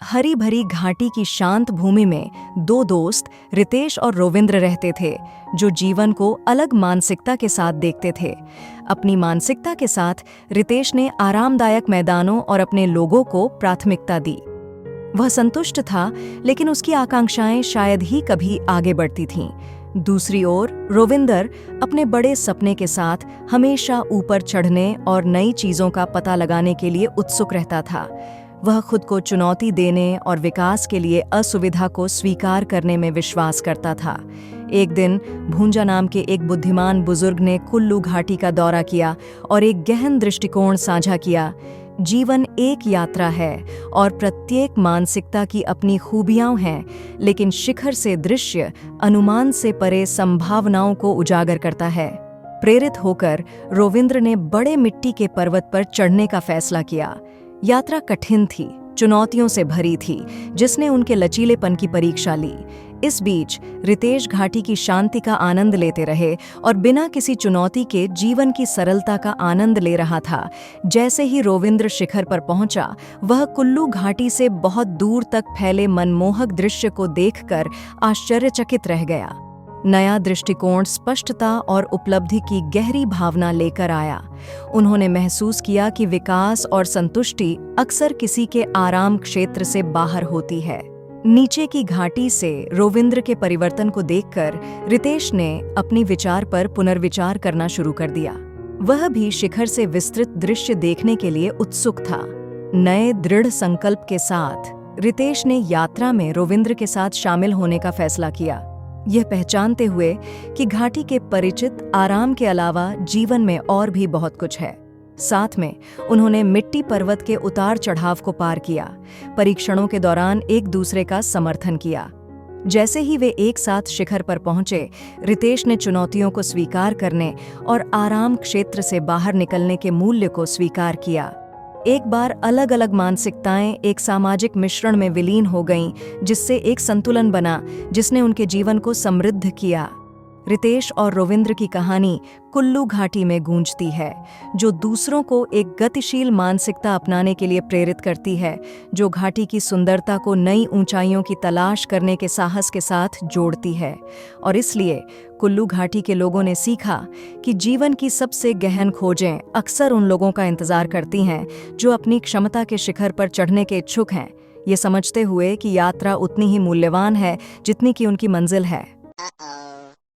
हरी भरी घाटी की शांत भूमि में दो दोस्त रितेश और रोविंद्र रहते थे, जो जीवन को अलग मानसिकता के साथ देखते थे। अपनी मानसिकता के साथ रितेश ने आरामदायक मैदानों और अपने लोगों को प्राथमिकता दी। वह संतुष्ट था, लेकिन उसकी आकांक्षाएं शायद ही कभी आगे बढ़ती थीं। दूसरी ओर रोविंदर अपने बड़े सपने के साथ हमेशा ऊपर चढ़ने और नई चीजों का पता लगाने के लिए उत्सुक रहता था। वह खुद को चुनौती देने और विकास के लिए असुविधा को स्वीकार करने में विश्वास करता था। एक दिन भूंजा नाम के एक बुद्धिमान बुजुर्ग ने कुल्लू घाटी का दौरा किया और एक गहन दृष्टिकोण साझा किया। जीवन एक यात्रा है और प्रत्येक मानसिकता की अपनी खूबियां हैं, लेकिन शिखर से दृश्य अनुमान से परे संभावनाओं को उजागर करता है। प्रेरित होकर रोविंद्र ने बड़े मिट्टी के पर्वत पर चढ़ने का फैसला किया। यात्रा कठिन थी, चुनौतियों से भरी थी, जिसने उनके लचीलेपन की परीक्षा ली। इस बीच रितेश घाटी की शांति का आनंद लेते रहे और बिना किसी चुनौती के जीवन की सरलता का आनंद ले रहा था। जैसे ही रोविंद्र शिखर पर पहुंचा, वह कुल्लू घाटी से बहुत दूर तक फैले मनमोहक दृश्य को देखकर आश्चर्यचकित रह गया। नया दृष्टिकोण स्पष्टता और उपलब्धि की गहरी भावना लेकर आया। उन्होंने महसूस किया कि विकास और संतुष्टि अक्सर किसी के आराम क्षेत्र से बाहर होती है। नीचे की घाटी से रोविंद्र के परिवर्तन को देखकर रितेश ने अपनी विचार पर पुनर्विचार करना शुरू कर दिया। वह भी शिखर से विस्तृत दृश्य देखने के लिए उत्सुक था। नए दृढ़ संकल्प के साथ रितेश ने यात्रा में रोविंद्र के साथ शामिल होने का फैसला किया, यह पहचानते हुए कि घाटी के परिचित आराम के अलावा जीवन में और भी बहुत कुछ है। साथ में उन्होंने मिट्टी पर्वत के उतार चढ़ाव को पार किया, परीक्षणों के दौरान एक दूसरे का समर्थन किया। जैसे ही वे एक साथ शिखर पर पहुंचे, रितेश ने चुनौतियों को स्वीकार करने और आराम क्षेत्र से बाहर निकलने के मूल्य को स्वीकार किया। एक बार अलग अलग मानसिकताएं एक सामाजिक मिश्रण में विलीन हो गईं, जिससे एक संतुलन बना जिसने उनके जीवन को समृद्ध किया। रितेश और रोविंद्र की कहानी कुल्लू घाटी में गूंजती है, जो दूसरों को एक गतिशील मानसिकता अपनाने के लिए प्रेरित करती है, जो घाटी की सुंदरता को नई ऊंचाइयों की तलाश करने के साहस के साथ जोड़ती है। और इसलिए कुल्लू घाटी के लोगों ने सीखा कि जीवन की सबसे गहन खोजें अक्सर उन लोगों का इंतजार करती हैं जो अपनी क्षमता के शिखर पर चढ़ने के इच्छुक हैं, ये समझते हुए कि यात्रा उतनी ही मूल्यवान है जितनी कि उनकी मंजिल है।